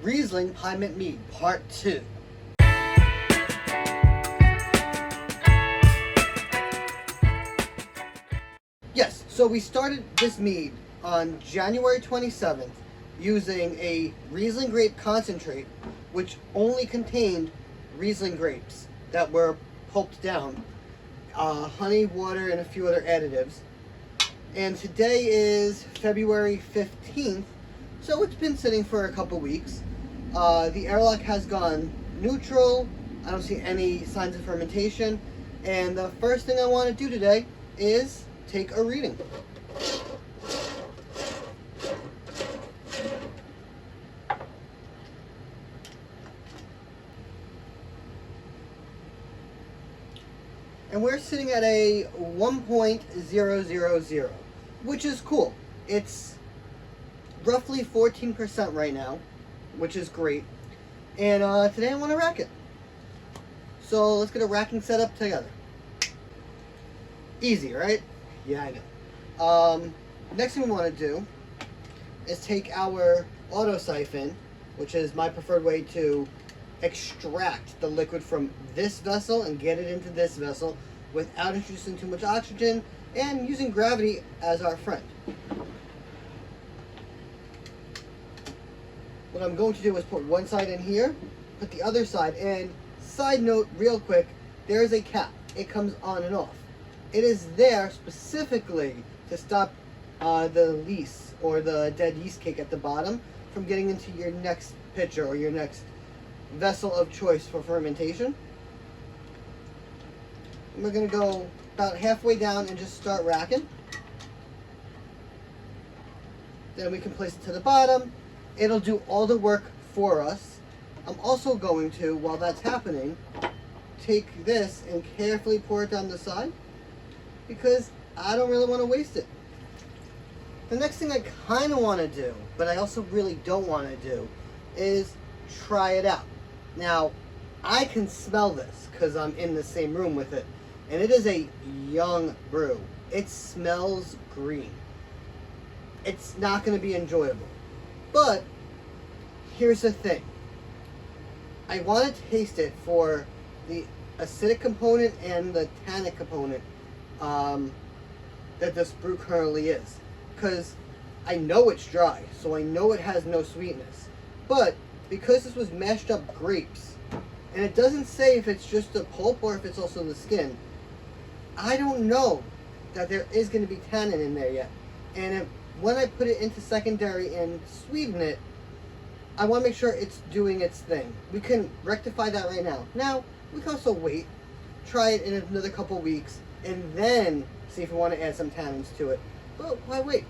Riesling Pyment Mead, Part 2. Yes, so we started this mead on January 27th using a Riesling grape concentrate, which only contained Riesling grapes that were pulped down, honey, water, and a few other additives. And today is February 15th, so it's been sitting for a couple weeks. The airlock has gone neutral. I don't see any signs of fermentation. And the first thing I want to do today is take a reading. And we're sitting at a 1.000, which is cool. It's roughly 14% right now, which is great. And today I want to rack it. So let's get a racking setup together. Easy, right? Yeah, I know. Next thing we want to do is take our auto siphon, which is my preferred way to extract the liquid from this vessel and get it into this vessel without introducing too much oxygen and using gravity as our friend. What I'm going to do is put one side in here, put the other side, and side note real quick, there's a cap. It comes on and off. It is there specifically to stop the lees or the dead yeast cake at the bottom from getting into your next pitcher or your next vessel of choice for fermentation. And we're going to go about halfway down and just start racking. Then we can place it to the bottom. It'll do all the work for us. I'm also going to, while that's happening, take this and carefully pour it down the side because I don't really want to waste it. The next thing I kind of want to do, but I also really don't want to do, is try it out. Now, I can smell this because I'm in the same room with it, and it is a young brew. It smells green. It's not going to be enjoyable. But here's the thing. I want to taste it for the acidic component and the tannic component that this brew currently is. Because I know it's dry, so I know it has no sweetness. But because this was mashed up grapes, and it doesn't say if it's just the pulp or if it's also the skin, I don't know that there is going to be tannin in there yet. And when I put it into secondary and sweeten it, I want to make sure it's doing its thing. We can rectify that right now. Now, we can also wait, try it in another couple weeks, and then see if we want to add some tannins to it. But why wait?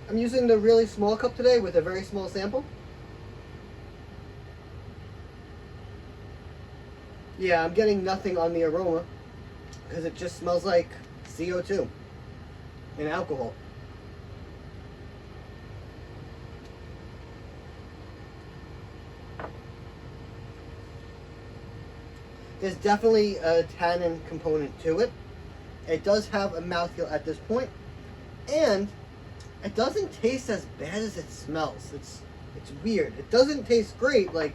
I'm using the really small cup today with a very small sample. Yeah, I'm getting nothing on the aroma because it just smells like CO2 and alcohol. There's definitely a tannin component to it. It does have a mouthfeel at this point, and it doesn't taste as bad as it smells. It's weird. It doesn't taste great. Like,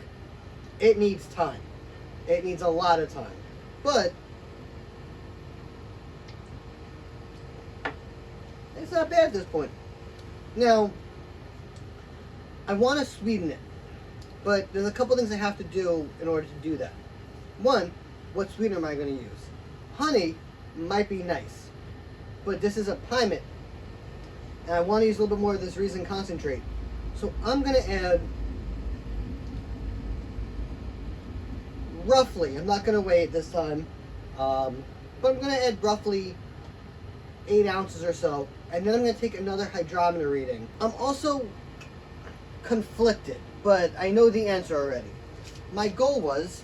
it needs time. It needs a lot of time. But it's not bad at this point. Now, I want to sweeten it, but there's a couple things I have to do in order to do that. One, what sweetener am I going to use? Honey might be nice, but this is a Pyment, and I want to use a little bit more of this Riesling concentrate. So I'm going to add roughly, I'm not going to weigh it this time, but I'm going to add roughly 8 ounces or so, and then I'm going to take another hydrometer reading. I'm also conflicted, but I know the answer already. My goal was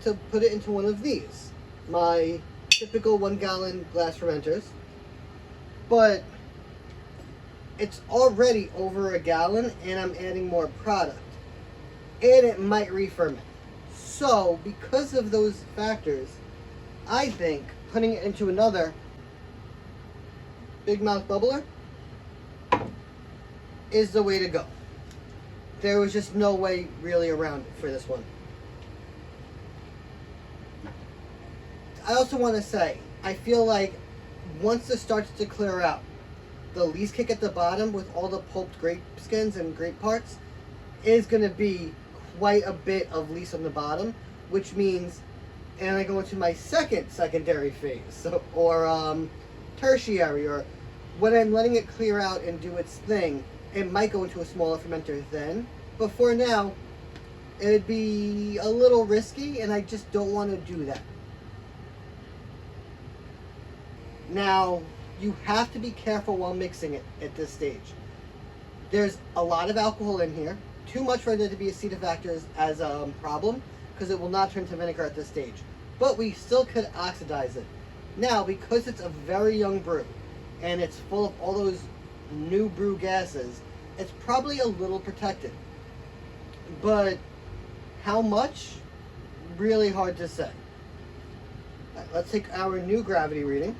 to put it into one of these, my typical 1-gallon glass fermenters, but it's already over a gallon and I'm adding more product, and it might re-ferment. So because of those factors, I think putting it into another big mouth bubbler is the way to go. There was just no way really around it for this one. I also want to say, I feel like once this starts to clear out, the lees kick at the bottom with all the pulped grape skins and grape parts is going to be quite a bit of lees on the bottom, which means, and I go into my secondary phase, so, or tertiary, or when I'm letting it clear out and do its thing, it might go into a smaller fermenter then, but for now, it'd be a little risky, and I just don't want to do that. Now, you have to be careful while mixing it at this stage. There's a lot of alcohol in here, too much for there to be acetofactors as a problem, because it will not turn to vinegar at this stage. But we still could oxidize it. Now, because it's a very young brew, and it's full of all those new brew gases, it's probably a little protected. But how much? Really hard to say. All right, let's take our new gravity reading.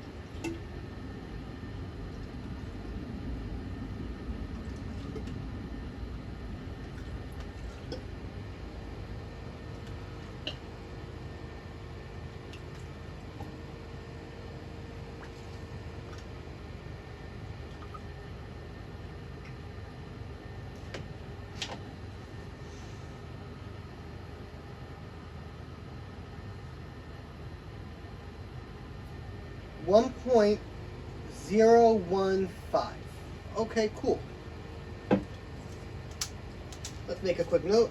.015. Okay, cool. Let's make a quick note.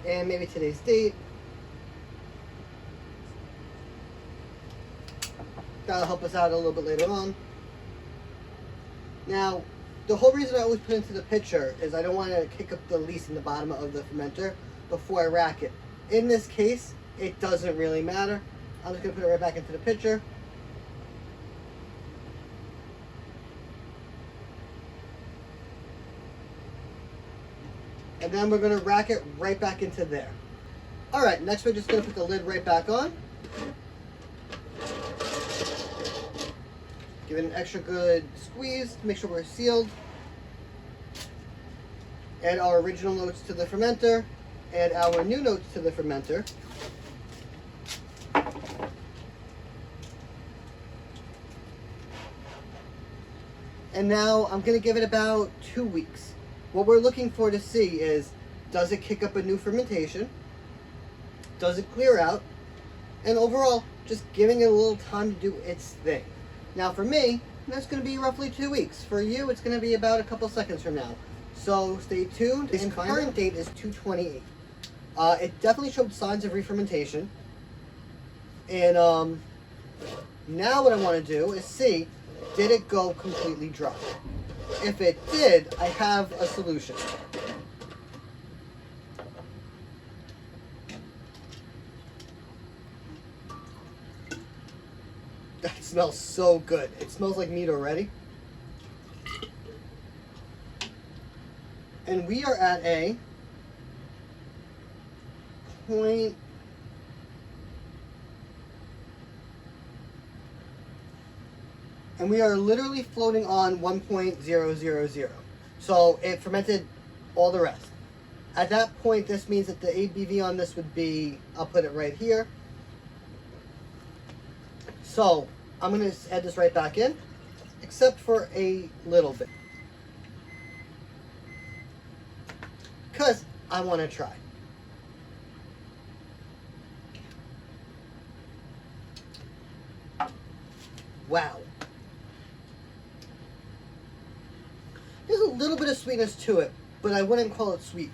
And maybe today's date. That'll help us out a little bit later on. Now, the whole reason I always put into the pitcher is I don't want to kick up the lees in the bottom of the fermenter before I rack it. In this case, it doesn't really matter. I'm just going to put it right back into the pitcher. And then we're going to rack it right back into there. Alright, next we're just going to put the lid right back on. Give it an extra good squeeze to make sure we're sealed. Add our original notes to the fermenter. Add our new notes to the fermenter. And now I'm going to give it about 2 weeks. What we're looking for to see is, does it kick up a new fermentation? Does it clear out? And overall, just giving it a little time to do its thing. Now for me, that's going to be roughly 2 weeks. For you, it's going to be about a couple seconds from now. So stay tuned. The current date is 2/28. It definitely showed signs of re-fermentation. And now what I want to do is see, did it go completely dry? If it did, I have a solution. That smells so good. It smells like meat already. And we are at a point. And we are literally floating on 1.000. So it fermented all the rest. At that point, this means that the ABV on this would be, I'll put it right here. So I'm going to add this right back in, except for a little bit. Because I want to try. Wow. There's a little bit of sweetness to it, but I wouldn't call it sweet.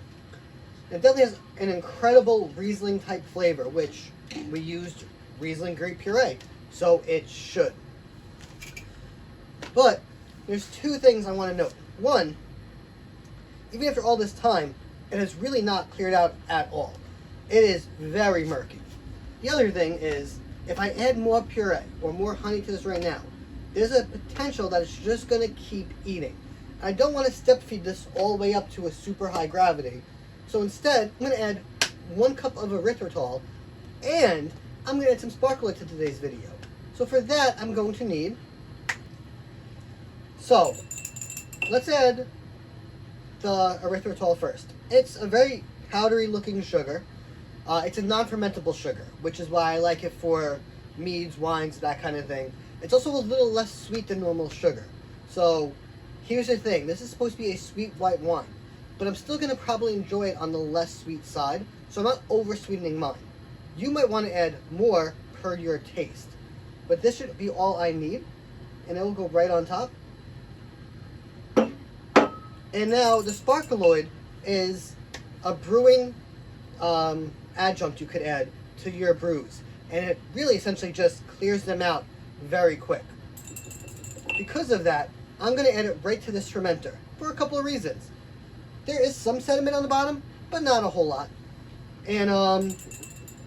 It definitely has an incredible Riesling type flavor, which we used Riesling grape puree, so it should. But there's two things I want to note. One, even after all this time, it has really not cleared out at all. It is very murky. The other thing is, if I add more puree or more honey to this right now, there's a potential that it's just going to keep eating. I don't want to step feed this all the way up to a super high gravity. So instead, I'm going to add 1 cup of erythritol, and I'm going to add some sparkler to today's video. So for that, I'm going to need... So, let's add the erythritol first. It's a very powdery looking sugar. It's a non-fermentable sugar, which is why I like it for meads, wines, that kind of thing. It's also a little less sweet than normal sugar. So here's the thing, this is supposed to be a sweet white wine, but I'm still going to probably enjoy it on the less sweet side, so I'm not over sweetening mine. You might want to add more per your taste, but this should be all I need, and it will go right on top. And now the sparkaloid is a brewing adjunct you could add to your brews, and it really essentially just clears them out very quick. Because of that, I'm going to add it right to this fermenter for a couple of reasons. There is some sediment on the bottom, but not a whole lot. And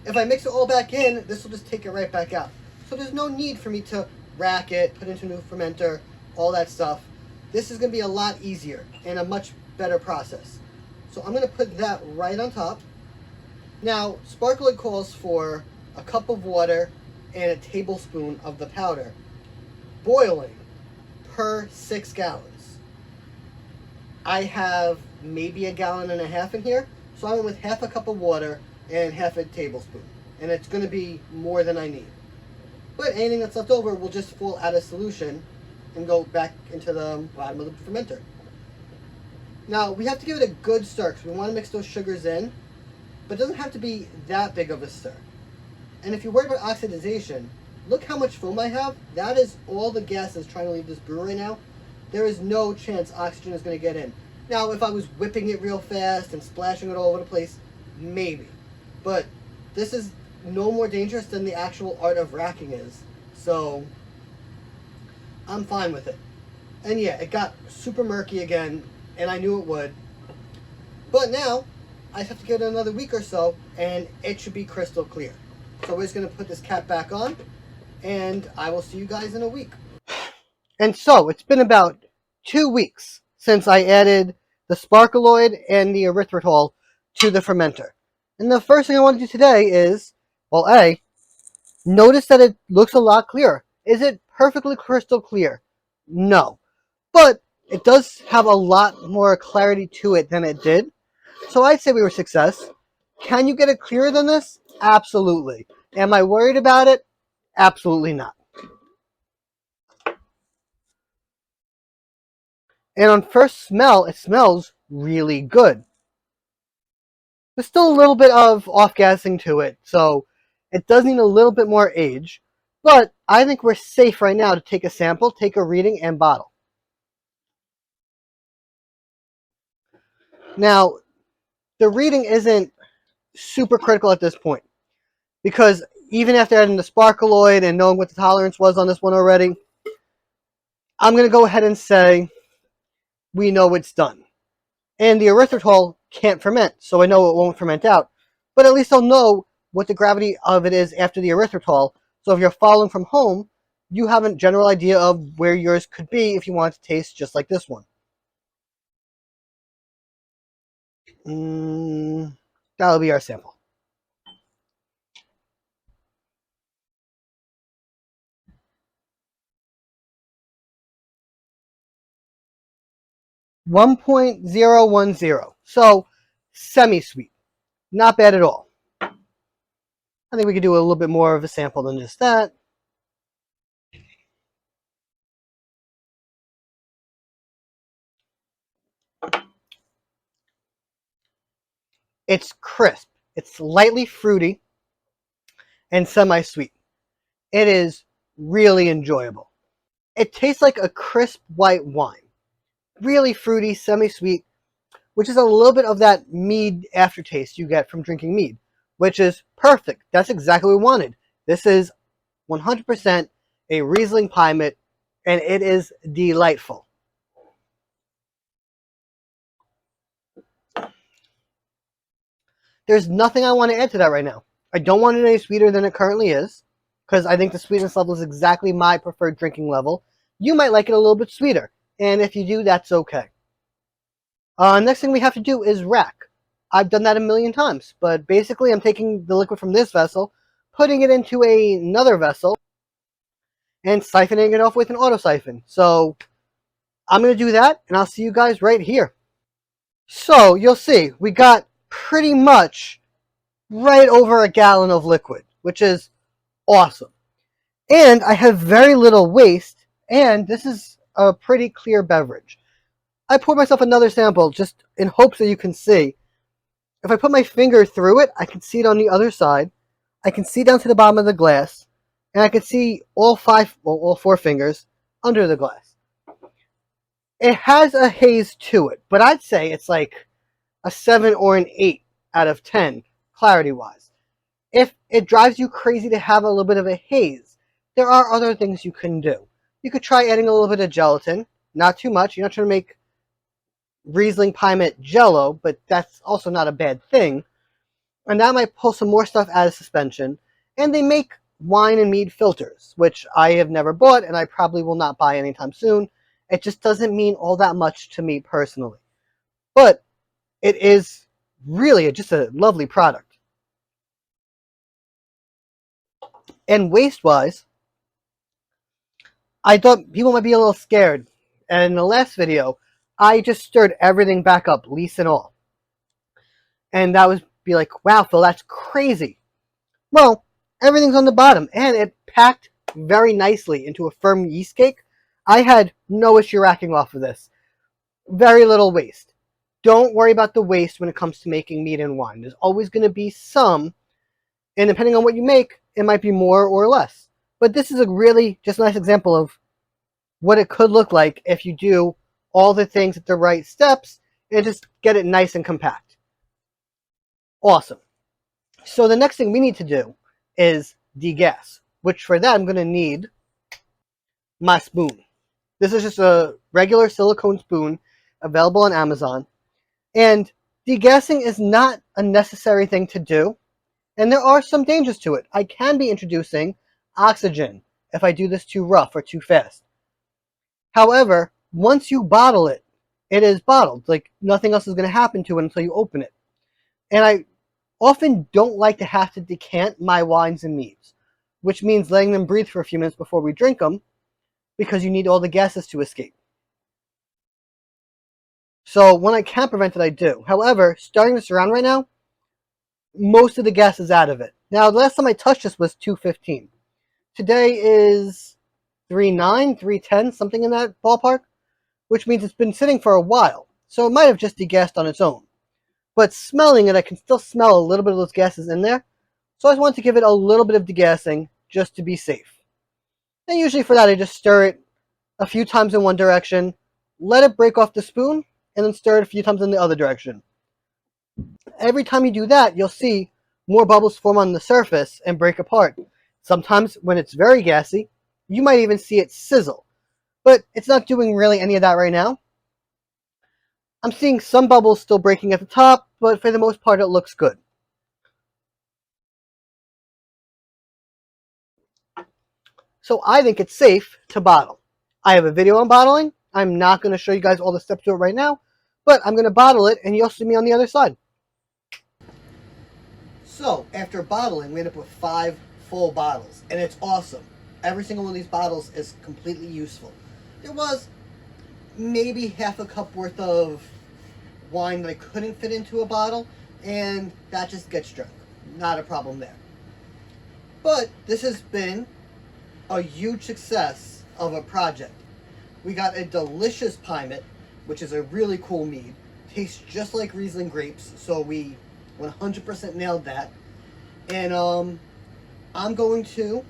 if I mix it all back in, this will just take it right back out. So there's no need for me to rack it, put it into a new fermenter, all that stuff. This is going to be a lot easier and a much better process. So I'm going to put that right on top. Now, sparkling calls for a cup of water and a tablespoon of the powder, boiling per 6 gallons. I have maybe 1.5 gallons in here, so I went with half a cup of water and half a tablespoon, and it's going to be more than I need. But anything that's left over will just fall out of solution and go back into the bottom of the fermenter. Now, we have to give it a good stir because we want to mix those sugars in, but it doesn't have to be that big of a stir. And if you're worried about oxidization, look how much foam I have. That is all the gas that's trying to leave this brew right now. There is no chance oxygen is going to get in. Now, if I was whipping it real fast and splashing it all over the place, maybe. But this is no more dangerous than the actual art of racking is. So, I'm fine with it. And yeah, it got super murky again, and I knew it would. But now, I just have to give it another week or so, and it should be crystal clear. So we're just going to put this cap back on, and I will see you guys in a week. And so, it's been about 2 weeks since I added the sparkaloid and the erythritol to the fermenter. And the first thing I want to do today is, well, A, notice that it looks a lot clearer. Is it perfectly crystal clear? No. But it does have a lot more clarity to it than it did. So I'd say we were a success. Can you get it clearer than this? Absolutely. Am I worried about it? Absolutely not. And on first smell, it smells really good. There's still a little bit of off-gassing to it, so it does need a little bit more age. But I think we're safe right now to take a sample, take a reading, and bottle. Now, the reading isn't super critical at this point, because even after adding the sparkaloid and knowing what the tolerance was on this one already, I'm going to go ahead and say we know it's done. And the erythritol can't ferment, so I know it won't ferment out. But at least I'll know what the gravity of it is after the erythritol. So if you're following from home, you have a general idea of where yours could be if you want it to taste just like this one. That'll be our sample. .010, so semi-sweet. Not bad at all. I think we could do a little bit more of a sample than just that. It's crisp. It's lightly fruity and semi-sweet. It is really enjoyable. It tastes like a crisp white wine. Really fruity, semi-sweet, which is a little bit of that mead aftertaste you get from drinking mead, which is perfect. That's exactly what we wanted. This is 100% a Riesling Pyment, and it is delightful. There's nothing I want to add to that right now. I don't want it any sweeter than it currently is, because I think the sweetness level is exactly my preferred drinking level. You might like it a little bit sweeter. and if you do, that's okay. Next thing we have to do is rack. I've done that a million times, but basically I'm taking the liquid from this vessel, putting it into another vessel, and siphoning it off with an auto siphon. So I'm going to do that, and I'll see you guys right here. So you'll see, we got pretty much right over a gallon of liquid, which is awesome. And I have very little waste, and this is a pretty clear beverage. I poured myself another sample just in hopes that you can see. If I put my finger through it, I can see it on the other side. I can see down to the bottom of the glass, and I can see all four fingers under the glass. It has a haze to it, but I'd say it's like a 7 or an 8 out of 10 clarity-wise. If it drives you crazy to have a little bit of a haze, there are other things you can do. You could try adding a little bit of gelatin, not too much. You're not trying to make Riesling Pyment jello, but that's also not a bad thing. And that might pull some more stuff out of suspension. And they make wine and mead filters, which I have never bought and I probably will not buy anytime soon. It just doesn't mean all that much to me personally. But it is really just a lovely product. And waste-wise, I thought people might be a little scared. And in the last video, I just stirred everything back up, lees and all. And that would be like, wow, Phil, that's crazy. Well, everything's on the bottom, and it packed very nicely into a firm yeast cake. I had no issue racking off of this. Very little waste. Don't worry about the waste when it comes to making mead and wine. There's always going to be some, and depending on what you make, it might be more or less. But this is a really just nice example of what it could look like if you do all the things at the right steps and just get it nice and compact. Awesome. So the next thing we need to do is degas, which for that I'm going to need my spoon. This is just a regular silicone spoon available on Amazon. And degassing is not a necessary thing to do, and there are some dangers to it. I can be introducing oxygen if I do this too rough or too fast. However, once you bottle it, it is bottled. Like nothing else is going to happen to it until you open it. And I often don't like to have to decant my wines and meads, which means letting them breathe for a few minutes before we drink them, because you need all the gases to escape. So when I can prevent it, I do. However, starting this around right now, most of the gas is out of it. Now, the last time I touched this was 215. Today is 3.9, 3.10, something in that ballpark, which means it's been sitting for a while. So it might have just degassed on its own. But smelling it, I can still smell a little bit of those gases in there. So I just want to give it a little bit of degassing just to be safe. And usually for that, I just stir it a few times in one direction, let it break off the spoon, and then stir it a few times in the other direction. Every time you do that, you'll see more bubbles form on the surface and break apart. Sometimes when it's very gassy, you might even see it sizzle. But it's not doing really any of that right now. I'm seeing some bubbles still breaking at the top, but for the most part it looks good. So I think it's safe to bottle. I have a video on bottling. I'm not going to show you guys all the steps to it right now, but I'm going to bottle it and you'll see me on the other side. So after bottling, we end up with 5 full bottles, and it's awesome. Every single one of these bottles is completely useful. There was maybe half a cup worth of wine that I couldn't fit into a bottle, and that just gets drunk. Not a problem there. But this has been a huge success of a project. We got a delicious Pyment, which is a really cool mead. Tastes just like Riesling grapes, so we 100% nailed that. And I'm going to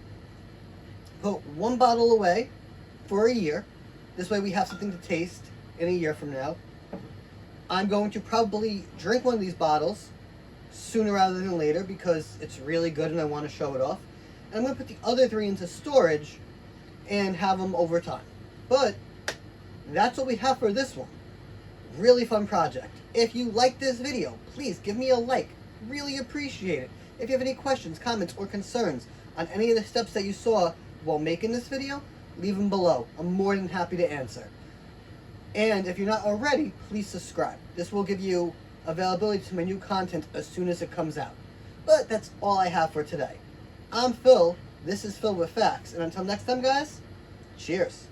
put 1 bottle away for a year. This way we have something to taste in a year from now. I'm going to probably drink one of these bottles sooner rather than later because it's really good and I want to show it off. And I'm going to put the other 3 into storage and have them over time. But that's what we have for this one. Really fun project. If you like this video, please give me a like. Really appreciate it. If you have any questions, comments, or concerns on any of the steps that you saw while making this video, leave them below. I'm more than happy to answer. And if you're not already, please subscribe. This will give you availability to my new content as soon as it comes out. But that's all I have for today. I'm Phil. This is Phil with Facts. And until next time, guys, cheers.